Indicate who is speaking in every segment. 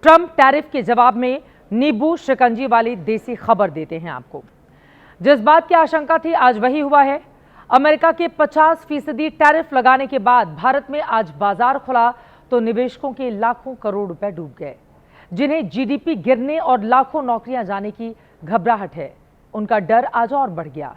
Speaker 1: Trump tariff के जवाब में नींबू शिकंजी वाली देसी खबर देते हैं आपको। जिस बात की आशंका थी आज वही हुआ है। अमेरिका के 50% टैरिफ लगाने के बाद भारत में आज बाजार खुला तो निवेशकों के लाखों करोड़ रुपए डूब गए, जिन्हें जीडीपी गिरने और लाखों नौकरियां जाने की घबराहट है, उनका डर आज और बढ़ गया।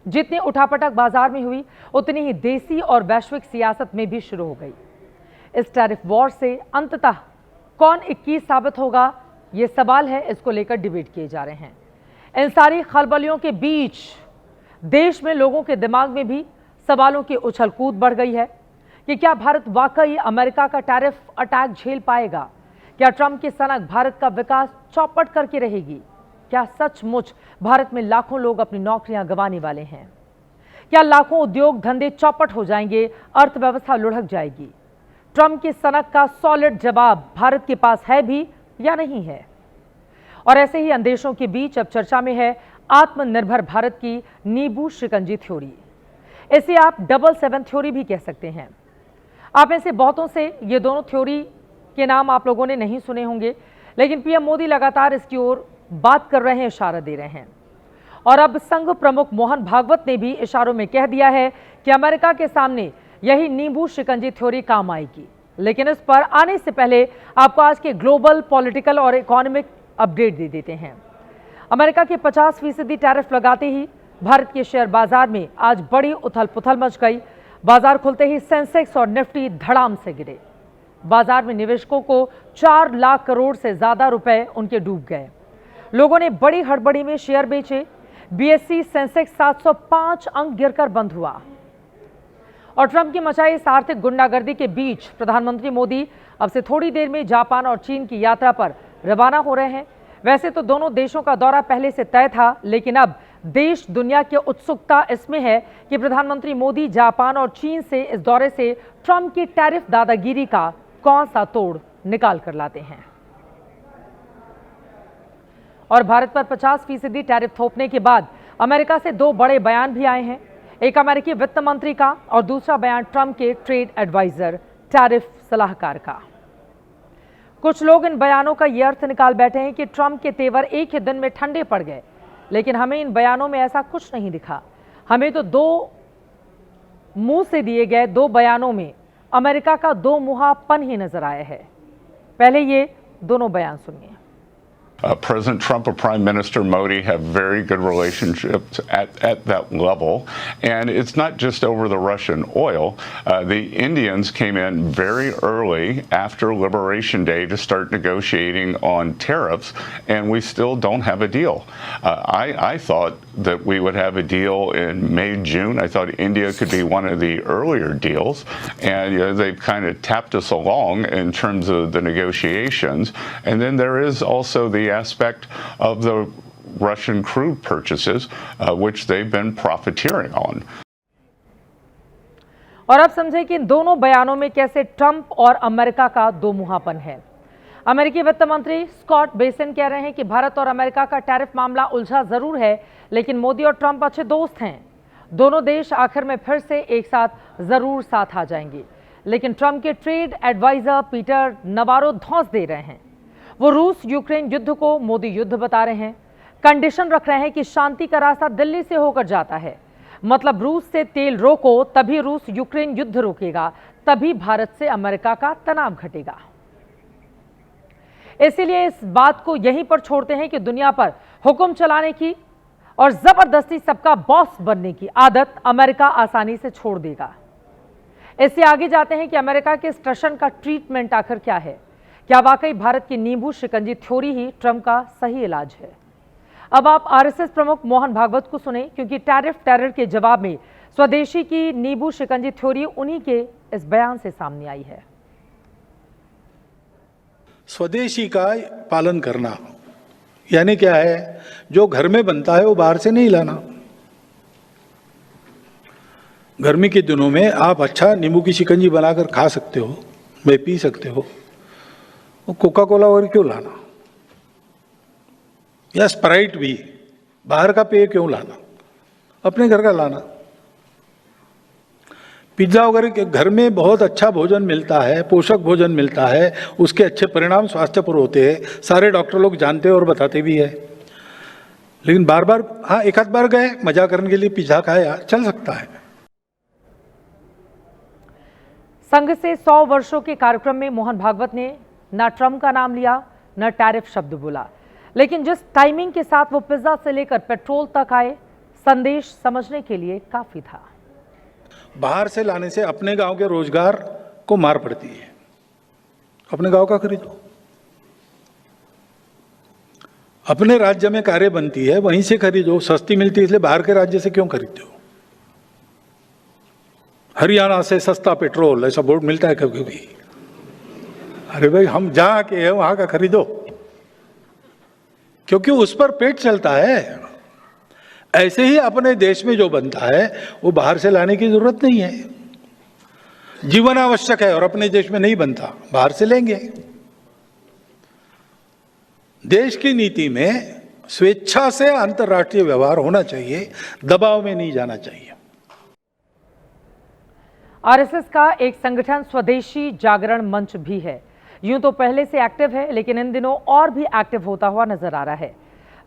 Speaker 1: जितनी उठापटक बाजार में हुई उतनी ही देसी और वैश्विक सियासत में भी शुरू हो गई। इस टैरिफ वॉर से अंततः कौन 21 साबित होगा, यह सवाल है। इसको लेकर डिबेट किए जा रहे हैं। इन सारी खलबलियों के बीच देश में लोगों के दिमाग में भी सवालों की उछल कूद बढ़ गई है कि क्या भारत वाकई अमेरिका का टैरिफ अटैक झेल पाएगा? क्या ट्रंप की सनक भारत का विकास चौपट करके रहेगी? क्या सचमुच भारत में लाखों लोग अपनी नौकरियां गंवाने वाले हैं? क्या लाखों उद्योग धंधे चौपट हो जाएंगे, अर्थव्यवस्था लुढ़क जाएगी? ट्रंप की सनक का सॉलिड जवाब भारत के पास है भी या नहीं है? और ऐसे ही अंदेशों के बीच अब चर्चा में है आत्मनिर्भर भारत की नींबू शिकंजी थ्योरी। इसे आप 777 थ्योरी भी कह सकते हैं। आप में से बहुतों से ये दोनों थ्योरी के नाम आप लोगों ने नहीं सुने होंगे, लेकिन पीएम मोदी लगातार इसकी ओर बात कर रहे हैं, इशारा दे रहे हैं। और अब संघ प्रमुख मोहन भागवत ने भी इशारों में कह दिया है कि अमेरिका के सामने यही नींबू शिकंजी थ्योरी काम आएगी। लेकिन इस पर आने से पहले आपको आज के ग्लोबल पॉलिटिकल और इकोनॉमिक अपडेट दे देते हैं। अमेरिका के 50% टैरिफ लगाते ही भारत के शेयर बाजार में आज बड़ी उथल पुथल मच गई। बाजार खुलते ही सेंसेक्स और निफ्टी धड़ाम से गिरे। बाजार में निवेशकों को 4 लाख करोड़ से ज्यादा रुपए उनके डूब गए। लोगों ने बड़ी हड़बड़ी में शेयर बेचे। बीएसई सेंसेक्स 705 अंक गिरकर बंद हुआ। और ट्रंप की मचाई इस आर्थिक गुंडागर्दी के बीच प्रधानमंत्री मोदी अब से थोड़ी देर में जापान और चीन की यात्रा पर रवाना हो रहे हैं। वैसे तो दोनों देशों का दौरा पहले से तय था, लेकिन अब देश दुनिया की उत्सुकता इसमें है कि प्रधानमंत्री मोदी जापान और चीन से इस दौरे से ट्रंप की टैरिफ दादागिरी का कौन सा तोड़ निकाल कर लाते हैं। और भारत पर 50% टैरिफ थोपने के बाद अमेरिका से 2 बड़े बयान भी आए हैं। एक अमेरिकी वित्त मंत्री का और दूसरा बयान ट्रंप के ट्रेड एडवाइजर, टैरिफ सलाहकार का। कुछ लोग इन बयानों का यह अर्थ निकाल बैठे हैं कि ट्रंप के तेवर एक ही दिन में ठंडे पड़ गए, लेकिन हमें इन बयानों में ऐसा कुछ नहीं दिखा। हमें तो 2 मुंह से दिए गए 2 बयानों में अमेरिका का 2 मुहापन ही नजर आया है। पहले ये दोनों बयान सुनिए।
Speaker 2: President Trump and Prime Minister Modi have very good relationships at that level. And it's not just over the Russian oil. The Indians came in very early after Liberation Day to start negotiating on tariffs, and we still don't have a deal. I thought that we would have a deal in May, June. I thought India could be one of the earlier deals. And they've kind of tapped us along in terms of the negotiations. And then there is also the aspect of the Russian crude purchases, which they've been profiteering on.
Speaker 1: और अब समझे कि इन दोनों बयानों में कैसे Trump और America का 2 मुहापन है। अमेरिकी वित्त मंत्री स्कॉट बेसेंट कह रहे हैं कि भारत और अमेरिका का टैरिफ मामला उलझा जरूर है, लेकिन मोदी और ट्रंप अच्छे दोस्त हैं। दोनों देश आखिर में फिर से एक साथ जरूर साथ आ जाएंगे। लेकिन ट्रंप के ट्रेड एडवाइजर पीटर नवारो धौंस दे रहे हैं। वो रूस यूक्रेन युद्ध को मोदी युद्ध बता रहे हैं। कंडीशन रख रहे हैं कि शांति का रास्ता दिल्ली से होकर जाता है, मतलब रूस से तेल रोको तभी रूस यूक्रेन युद्ध रोकेगा, तभी भारत से अमेरिका का तनाव घटेगा। इसीलिए इस बात को यहीं पर छोड़ते हैं कि दुनिया पर हुक्म चलाने की और जबरदस्ती सबका बॉस बनने की आदत अमेरिका आसानी से छोड़ देगा। इससे आगे जाते हैं कि अमेरिका के इस टशन का ट्रीटमेंट आखिर क्या है। क्या वाकई भारत की नींबू शिकंजी थ्योरी ही ट्रंप का सही इलाज है? अब आप आरएसएस प्रमुख मोहन भागवत को सुने, क्योंकि टैरिफ टेरर के जवाब में स्वदेशी की नींबू शिकंजी थ्योरी उन्हीं के इस बयान से सामने आई है।
Speaker 3: स्वदेशी का पालन करना यानी क्या है? जो घर में बनता है वो बाहर से नहीं लाना। गर्मी के दिनों में आप अच्छा नींबू की शिकंजी बनाकर खा सकते हो, मैं पी सकते हो, वो कोका कोला और क्यों लाना? या स्प्राइट भी बाहर का पेय क्यों लाना? अपने घर का लाना। पिज्जा वगैरह के घर में बहुत अच्छा भोजन मिलता है, पोषक भोजन मिलता है, उसके अच्छे परिणाम स्वास्थ्य पर होते हैं, सारे डॉक्टर लोग जानते हैं और बताते भी है। लेकिन बार बार, हाँ, एक आध बार गए मजा करने के लिए पिज्जा खाया, चल सकता है।
Speaker 1: संघ से 100 वर्षों के कार्यक्रम में मोहन भागवत ने न ट्रंप का नाम लिया, न टैरिफ शब्द बोला, लेकिन जिस टाइमिंग के साथ वो पिज्जा से लेकर पेट्रोल तक आए, संदेश समझने के लिए काफी था।
Speaker 3: बाहर से लाने से अपने गांव के रोजगार को मार पड़ती है। अपने गांव का खरीदो, अपने राज्य में कार्य बनती है वहीं से खरीदो, सस्ती मिलती है, इसलिए बाहर के राज्य से क्यों खरीदते हो? हरियाणा से सस्ता पेट्रोल ऐसा बोर्ड मिलता है कभी कभी। अरे भाई, हम जहां के हैं वहां का खरीदो, क्योंकि उस पर पेट चलता है। ऐसे ही अपने देश में जो बनता है वो बाहर से लाने की जरूरत नहीं है। जीवन आवश्यक है और अपने देश में नहीं बनता, बाहर से लेंगे। देश की नीति में स्वेच्छा से अंतर्राष्ट्रीय व्यवहार होना चाहिए, दबाव में नहीं जाना चाहिए।
Speaker 1: आरएसएस का एक संगठन स्वदेशी जागरण मंच भी है। यूं तो पहले से एक्टिव है, लेकिन इन दिनों और भी एक्टिव होता हुआ नजर आ रहा है।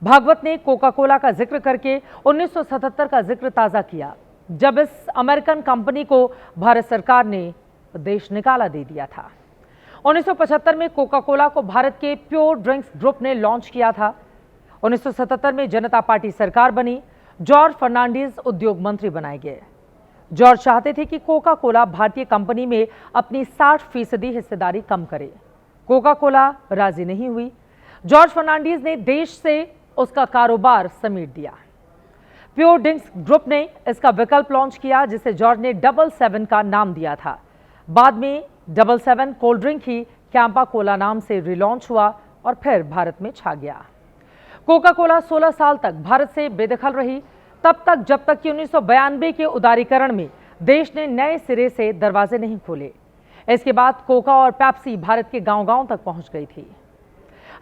Speaker 1: भागवत ने कोका कोला का जिक्र करके 1977 का जिक्र ताजा किया, जब इस अमेरिकन कंपनी को भारत सरकार ने देश निकाला दे दिया था। 1975 में कोका कोला को भारत के प्योर ड्रिंक्स ग्रुप ने लॉन्च किया था। 1977 में जनता पार्टी सरकार बनी, जॉर्ज फर्नांडीज उद्योग मंत्री बनाए गए। जॉर्ज चाहते थे कि कोका कोला भारतीय कंपनी में अपनी 60% हिस्सेदारी कम करे। कोका कोला राजी नहीं हुई। जॉर्ज फर्नांडीज ने देश से उसका कारोबार समेट दिया। प्योर ड्रिंक्स ग्रुप ने इसका विकल्प लॉन्च किया, जिसे जॉर्ज ने 777 का नाम दिया था। बाद में 777 कोल्ड ड्रिंक ही कैंपा कोला नाम से रिलॉन्च हुआ और फिर भारत में छा गया। कोका कोला 16 साल तक भारत से बेदखल रही, तब तक जब तक कि 1992 के उदारीकरण में देश ने नए सिरे से दरवाजे नहीं खोले। इसके बाद कोका और पेप्सी भारत के गांव-गांव तक पहुंच गई थी।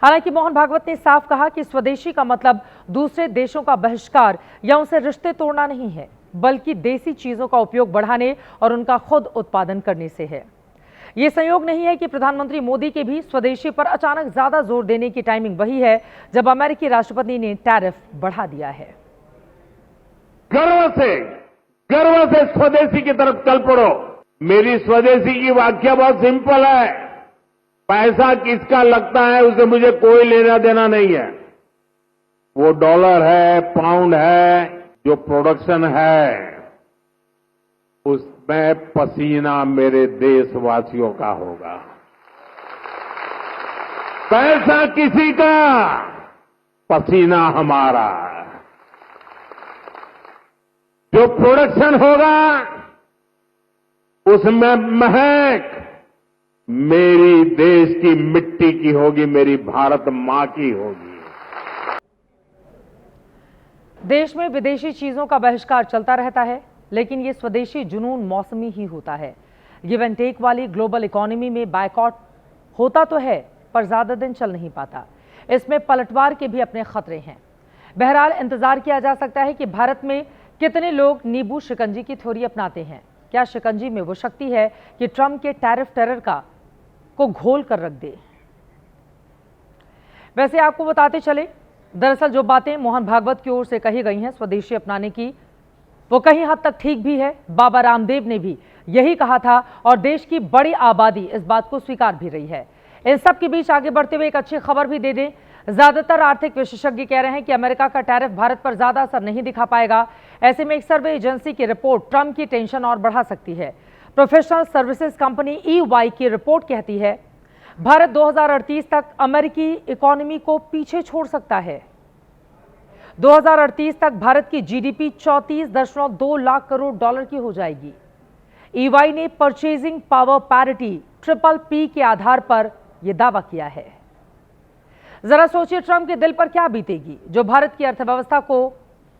Speaker 1: हालांकि मोहन भागवत ने साफ कहा कि स्वदेशी का मतलब दूसरे देशों का बहिष्कार या उनसे रिश्ते तोड़ना नहीं है, बल्कि देसी चीजों का उपयोग बढ़ाने और उनका खुद उत्पादन करने से है। ये संयोग नहीं है कि प्रधानमंत्री मोदी के भी स्वदेशी पर अचानक ज्यादा जोर देने की टाइमिंग वही है जब अमेरिकी राष्ट्रपति ने टैरिफ बढ़ा दिया है।
Speaker 4: गर्व से स्वदेशी की तरफ चल पड़ो। मेरी स्वदेशी की व्याख्या बहुत सिंपल है। पैसा किसका लगता है उससे मुझे कोई लेना देना नहीं है। वो डॉलर है, पाउंड है, जो प्रोडक्शन है उसमें पसीना मेरे देशवासियों का होगा। पैसा किसी का, पसीना हमारा। जो प्रोडक्शन होगा उसमें महक मेरी देश की मिट्टी की होगी, मेरी भारत मां की होगी।
Speaker 1: देश में विदेशी चीजों का बहिष्कार चलता रहता है, लेकिन ये स्वदेशी जुनून मौसमी ही होता है। गिव एंड टेक वाली ग्लोबल इकोनॉमी में बायकॉट होता तो है, पर ज्यादा दिन चल नहीं पाता। इसमें पलटवार के भी अपने खतरे हैं। बहरहाल इंतजार किया जा सकता है कि भारत में कितने लोग नींबू शिकंजी की थ्योरी अपनाते हैं। क्या शिकंजी में वो शक्ति है कि ट्रंप के टैरिफ टेरर को घोल कर रख दे? वैसे आपको बताते चले, दरअसल जो बातें मोहन भागवत की ओर से कही गई हैं स्वदेशी अपनाने की, वो कहीं हद तक ठीक भी है। बाबा रामदेव ने भी यही कहा था और देश की बड़ी आबादी इस बात को स्वीकार भी रही है। इन सब के बीच आगे बढ़ते हुए एक अच्छी खबर भी दे दें। ज्यादातर आर्थिक विशेषज्ञ कह रहे हैं कि अमेरिका का टैरिफ भारत पर ज्यादा असर नहीं दिखा पाएगा। ऐसे में एक सर्वे एजेंसी की रिपोर्ट ट्रंप की टेंशन और बढ़ा सकती है। प्रोफेशनल सर्विसेज कंपनी EY की रिपोर्ट कहती है भारत 2038 तक अमेरिकी इकोनॉमी को पीछे छोड़ सकता है। 2038 तक भारत की GDP 34.2 लाख करोड़ डॉलर की हो जाएगी। EY ने परचेजिंग पावर पैरिटी PPP के आधार पर यह दावा किया है। जरा सोचिए ट्रंप के दिल पर क्या बीतेगी, जो भारत की अर्थव्यवस्था को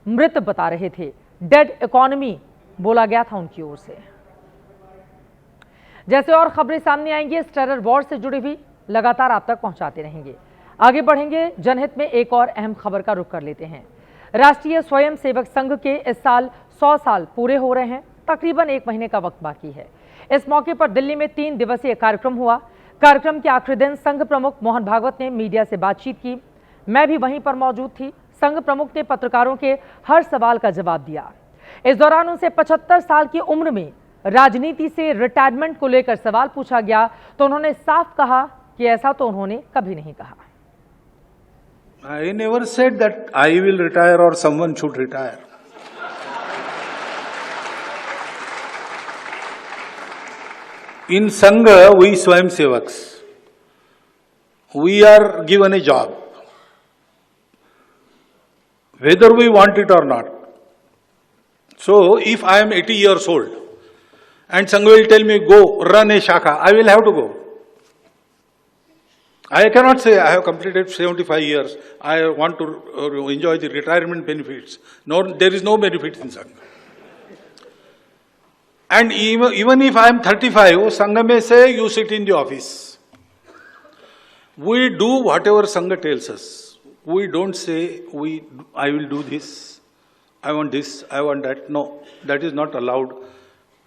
Speaker 1: मृत बता रहे थे। डेड इकोनॉमी बोला गया था उनकी ओर से। जैसे और खबरें सामने आएंगी इस टेरर वॉर से जुड़ी हुई, लगातार आप तक पहुंचाते रहेंगे। आगे बढ़ेंगे, जनहित में एक और अहम खबर का रुख कर लेते हैं। राष्ट्रीय स्वयंसेवक संघ के इस साल 100 साल पूरे हो रहे हैं। तकरीबन 1 महीने का वक्त बाकी है। इस मौके पर दिल्ली में 3 दिवसीय कार्यक्रम हुआ। कार्यक्रम के आखिरी दिन संघ प्रमुख मोहन भागवत ने मीडिया से बातचीत की। मैं भी वहीं पर मौजूद थी। संघ प्रमुख ने पत्रकारों के हर सवाल का जवाब दिया। इस दौरान उनसे 75 साल की उम्र में राजनीति से रिटायरमेंट को लेकर सवाल पूछा गया तो उन्होंने साफ कहा कि ऐसा तो उन्होंने कभी नहीं कहा।
Speaker 3: I never said that I will retire or someone should retire. In Sangha, we Swayamsevaks, we are given a job, whether we want it or not. So, if I am 80 years old and Sangha will tell me, go run a shakha, I will have to go. I cannot say I have completed 75 years, I want to enjoy the retirement benefits. No, there is no benefit in Sangha. And even if I am 35, Sangha may say, you sit in the office. We do whatever Sangha tells us. We don't say, I will do this, I want this, I want that. No, that is not allowed.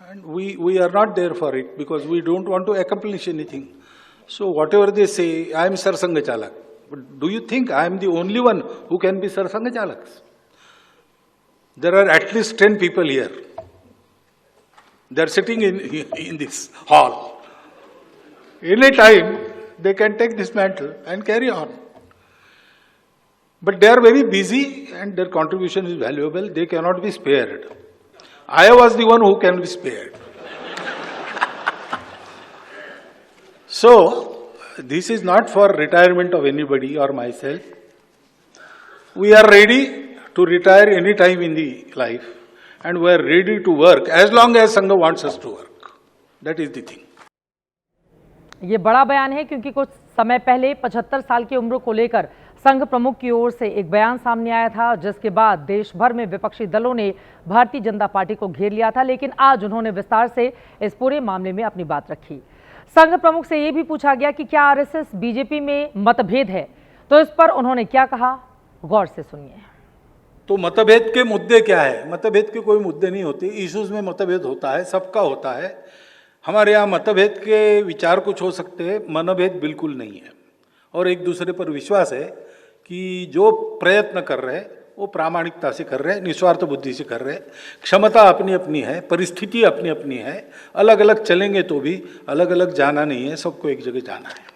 Speaker 3: And we are not there for it because we don't want to accomplish anything. So whatever they say, I am Sar Sangha Chalak. But do you think I am the only one who can be Sar Sangha Chalaks? There are at least 10 people here. They are sitting in this hall. Any time they can take this mantle and carry on. But they are very busy and their contribution is valuable. They cannot be spared. I was the one who can be spared. So, this is not for retirement of anybody or myself. We are ready to retire any time in the life and we are ready to work as long as Sangha wants us to work. That is the thing.
Speaker 1: ये बड़ा बयान है क्योंकि कुछ समय पहले 75 साल की उम्र को लेकर संघ प्रमुख की ओर से एक बयान सामने आया था, जिसके बाद देश भर में विपक्षी दलों ने भारतीय जनता पार्टी को घेर लिया था। लेकिन आज उन्होंने विस्तार से इस पूरे मामले में अपनी बात रखी। संघ प्रमुख से यह भी पूछा गया कि क्या आरएसएस बीजेपी में मतभेद है, तो इस पर उन्होंने क्या कहा, गौर से सुनिए।
Speaker 3: तो मतभेद के मुद्दे क्या है? मतभेद के कोई मुद्दे नहीं होते। इश्यूज में मतभेद होता है, सबका होता है। हमारे यहाँ मतभेद के विचार कुछ हो सकते हैं, मनभेद बिल्कुल नहीं है। और एक दूसरे पर विश्वास है कि जो प्रयत्न कर रहे हैं वो प्रामाणिकता से कर रहे हैं, निस्वार्थ बुद्धि से कर रहे हैं। क्षमता अपनी अपनी है, परिस्थिति अपनी अपनी है। अलग अलग चलेंगे तो भी अलग अलग जाना नहीं है, सबको एक जगह जाना है।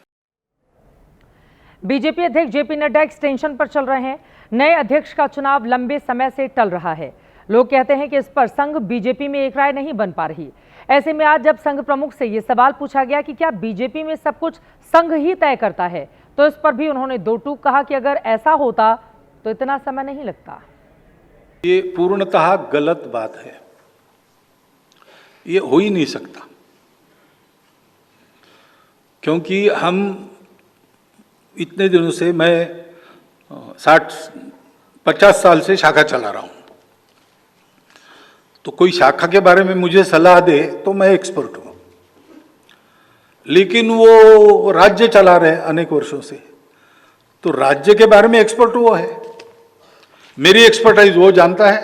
Speaker 1: बीजेपी अध्यक्ष जेपी नड्डा एक्सटेंशन पर चल रहे हैं। नए अध्यक्ष का चुनाव लंबे समय से टल रहा है। लोग कहते हैं कि इस पर संघ बीजेपी में एक राय नहीं बन पा रही। ऐसे में आज जब संघ प्रमुख से यह सवाल पूछा गया कि क्या बीजेपी में सब कुछ संघ ही तय करता है, तो इस पर भी उन्होंने दो टूक कहा कि अगर ऐसा होता तो इतना समय नहीं लगता।
Speaker 3: ये पूर्णतः गलत बात है, ये हो ही नहीं सकता। क्योंकि हम इतने दिनों से, मैं 50 साल से शाखा चला रहा हूं, तो कोई शाखा के बारे में मुझे सलाह दे तो मैं एक्सपर्ट हूं। लेकिन वो राज्य चला रहे अनेक वर्षों से, तो राज्य के बारे में एक्सपर्ट वो है। मेरी एक्सपर्टाइज वो जानता है,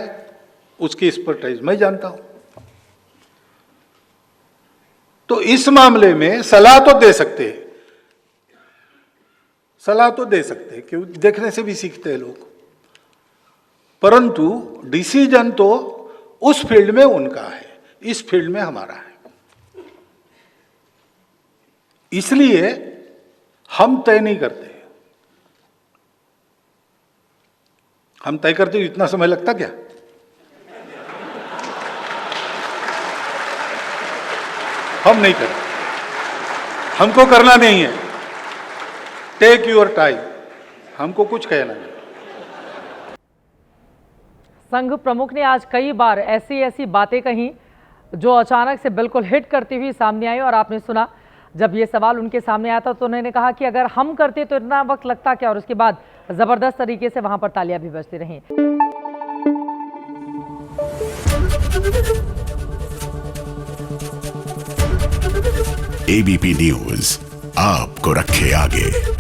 Speaker 3: उसकी एक्सपर्टाइज मैं जानता हूं। तो इस मामले में सलाह तो दे सकते हैं, सलाह तो दे सकते हैं, क्यों देखने से भी सीखते हैं लोग। परंतु डिसीजन तो उस फील्ड में उनका है, इस फील्ड में हमारा है। इसलिए हम तय नहीं करते। हम तय करते इतना समय लगता क्या? हम नहीं करते, हमको करना नहीं है। टेक योर टाइम, हमको कुछ कहना नहीं।
Speaker 1: संघ प्रमुख ने आज कई बार ऐसी बातें कही जो अचानक से बिल्कुल हिट करती हुई सामने आई। और आपने सुना, जब ये सवाल उनके सामने आया था तो उन्होंने कहा कि अगर हम करते तो इतना वक्त लगता क्या, और उसके बाद जबरदस्त तरीके से वहां पर तालियां भी बजती रहीं।
Speaker 5: एबीपी न्यूज आपको रखे आगे।